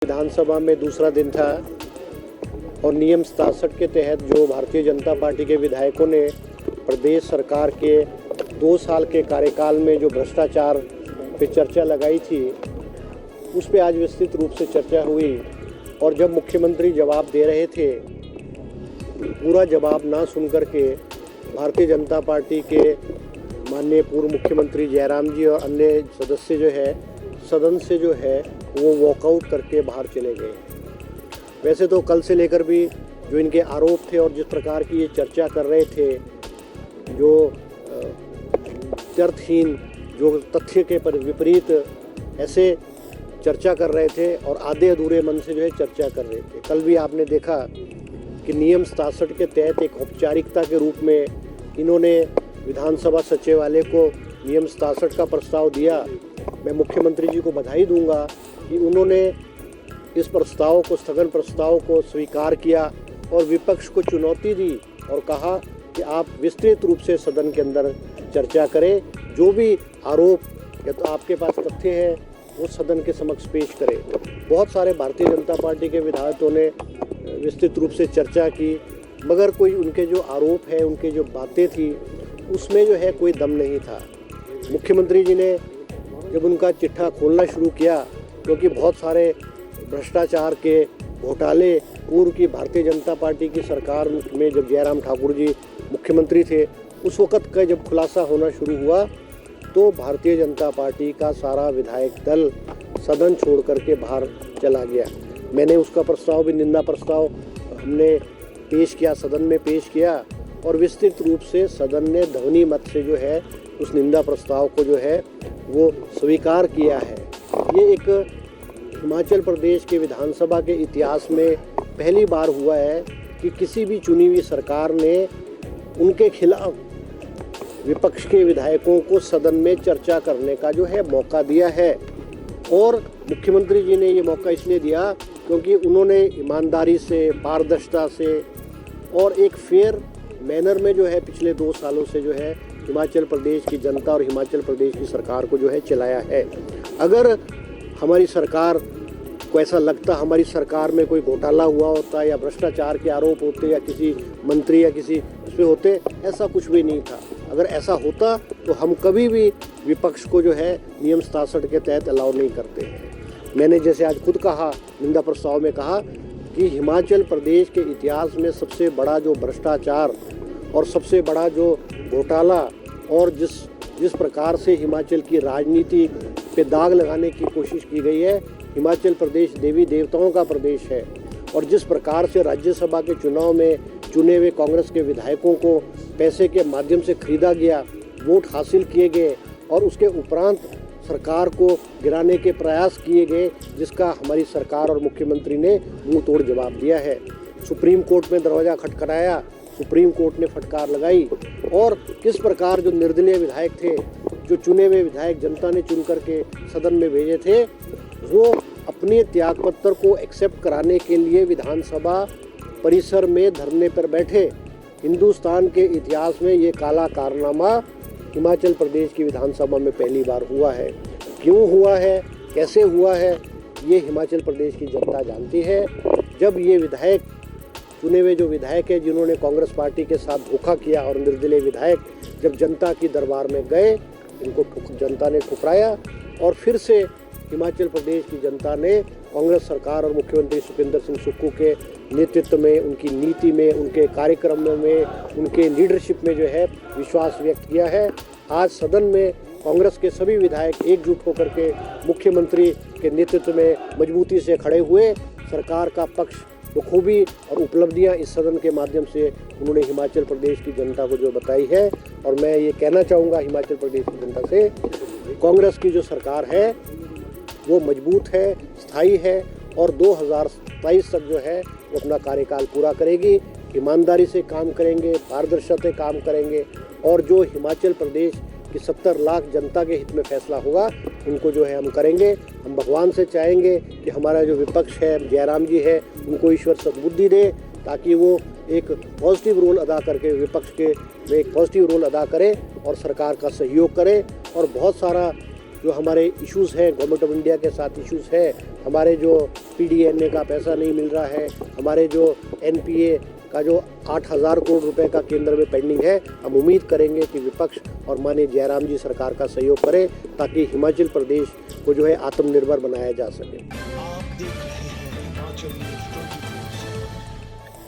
विधानसभा में दूसरा दिन था और नियम 67 के तहत जो भारतीय जनता पार्टी के विधायकों ने प्रदेश सरकार के 2 साल के कार्यकाल में जो भ्रष्टाचार पे चर्चा लगाई थी, उस पे आज विस्तृत रूप से चर्चा हुई। और जब मुख्यमंत्री जवाब दे रहे थे, पूरा जवाब ना सुन करके भारतीय जनता पार्टी के माननीय पूर्व मुख्यमंत्री जयराम जी और अन्य सदस्य जो है सदन से जो है वो वॉकआउट करके बाहर चले गए। वैसे तो कल से लेकर भी जो इनके आरोप थे और जिस प्रकार की ये चर्चा कर रहे थे, जो तथ्यहीन, जो तथ्य के विपरीत ऐसे चर्चा कर रहे थे और आधे अधूरे मन से जो है चर्चा कर रहे थे। कल भी आपने देखा कि नियम 67 के तहत एक औपचारिकता के रूप में इन्होंने विधानसभा सचिवालय को नियम 67 का प्रस्ताव दिया। मैं मुख्यमंत्री जी को बधाई दूंगा कि उन्होंने इस प्रस्ताव को, स्थगन प्रस्ताव को स्वीकार किया और विपक्ष को चुनौती दी और कहा कि आप विस्तृत रूप से सदन के अंदर चर्चा करें, जो भी आरोप या तो आपके पास तथ्य है वो सदन के समक्ष पेश करें। बहुत सारे भारतीय जनता पार्टी के विधायकों ने विस्तृत रूप से चर्चा की, मगर कोई उनके जो आरोप है, उनके जो बातें थी, उसमें जो है कोई दम नहीं था। मुख्यमंत्री जी ने जब उनका चिट्ठा खोलना शुरू किया, क्योंकि बहुत सारे भ्रष्टाचार के घोटाले पूर्व की भारतीय जनता पार्टी की सरकार में जब जयराम ठाकुर जी मुख्यमंत्री थे, उस वक़्त का जब खुलासा होना शुरू हुआ तो भारतीय जनता पार्टी का सारा विधायक दल सदन छोड़ करके बाहर चला गया। मैंने उसका प्रस्ताव भी, निंदा प्रस्ताव हमने पेश किया, सदन में पेश किया और विस्तृत रूप से सदन ने ध्वनि मत से जो है उस निंदा प्रस्ताव को जो है वो स्वीकार किया है। ये एक हिमाचल प्रदेश के विधानसभा के इतिहास में पहली बार हुआ है कि किसी भी चुनी हुई सरकार ने उनके खिलाफ विपक्ष के विधायकों को सदन में चर्चा करने का जो है मौका दिया है। और मुख्यमंत्री जी ने ये मौका इसलिए दिया क्योंकि उन्होंने ईमानदारी से, पारदर्शिता से और एक फेयर मैनर में जो है पिछले 2 सालों से जो है हिमाचल प्रदेश की जनता और हिमाचल प्रदेश की सरकार को जो है चलाया है। अगर हमारी सरकार को ऐसा लगता हमारी सरकार में कोई घोटाला हुआ होता या भ्रष्टाचार के आरोप होते या किसी मंत्री या किसी उसमें होते, ऐसा कुछ भी नहीं था। अगर ऐसा होता तो हम कभी भी विपक्ष को जो है नियम 67 के तहत अलाउ नहीं करते हैं। मैंने जैसे आज खुद कहा, निंदा प्रस्ताव में कहा कि हिमाचल प्रदेश के इतिहास में सबसे बड़ा जो भ्रष्टाचार और सबसे बड़ा जो घोटाला और जिस प्रकार से हिमाचल की राजनीति पे दाग लगाने की कोशिश की गई है, हिमाचल प्रदेश देवी देवताओं का प्रदेश है। और जिस प्रकार से राज्यसभा के चुनाव में चुने हुए कांग्रेस के विधायकों को पैसे के माध्यम से खरीदा गया, वोट हासिल किए गए और उसके उपरांत सरकार को गिराने के प्रयास किए गए, जिसका हमारी सरकार और मुख्यमंत्री ने मुंह तोड़ जवाब दिया है। सुप्रीम कोर्ट में दरवाज़ा खटखटाया, सुप्रीम कोर्ट ने फटकार लगाई और किस प्रकार जो निर्दलीय विधायक थे, जो चुने हुए विधायक जनता ने चुन करके सदन में भेजे थे, वो अपने त्यागपत्र को एक्सेप्ट कराने के लिए विधानसभा परिसर में धरने पर बैठे। हिंदुस्तान के इतिहास में ये काला कारनामा हिमाचल प्रदेश की विधानसभा में पहली बार हुआ है। क्यों हुआ है, कैसे हुआ है, ये हिमाचल प्रदेश की जनता जानती है। जब ये विधायक, चुने हुए जो विधायक है जिन्होंने कांग्रेस पार्टी के साथ धोखा किया और निर्दलीय विधायक जब जनता की दरबार में गए, इनको जनता ने ठुकराया और फिर से हिमाचल प्रदेश की जनता ने कांग्रेस सरकार और मुख्यमंत्री सुखविंदर सिंह सुक्खू के नेतृत्व में, उनकी नीति में, उनके कार्यक्रमों में, उनके लीडरशिप में जो है विश्वास व्यक्त किया है। आज सदन में कांग्रेस के सभी विधायक एकजुट होकर के मुख्यमंत्री के नेतृत्व में मजबूती से खड़े हुए। सरकार का पक्ष बखूबी और उपलब्धियां इस सदन के माध्यम से उन्होंने हिमाचल प्रदेश की जनता को जो बताई है। और मैं ये कहना चाहूँगा हिमाचल प्रदेश की जनता से, कांग्रेस की जो सरकार है वो मजबूत है, स्थायी है और 2027 तक जो है वो अपना कार्यकाल पूरा करेगी। ईमानदारी से काम करेंगे, पारदर्शिता से काम करेंगे और जो हिमाचल प्रदेश की 70 लाख जनता के हित में फैसला होगा उनको जो है हम करेंगे। हम भगवान से चाहेंगे कि हमारा जो विपक्ष है, जयराम जी है, उनको ईश्वर सद्बुद्धि दे ताकि वो एक पॉजिटिव रोल अदा करके विपक्ष के में एक पॉजिटिव रोल अदा करें और सरकार का सहयोग करें और बहुत सारा जो हमारे इश्यूज़ हैं गवर्नमेंट ऑफ इंडिया के साथ इश्यूज़ है, हमारे जो PDNA का पैसा नहीं मिल रहा है, हमारे जो NPA का जो 8,000 करोड़ रुपए का केंद्र में पेंडिंग है, हम उम्मीद करेंगे कि विपक्ष और माननीय जयराम जी सरकार का सहयोग करें ताकि हिमाचल प्रदेश को जो है आत्मनिर्भर बनाया जा सके। आप देख रहे हैं हिमाचल न्यूज़ 24।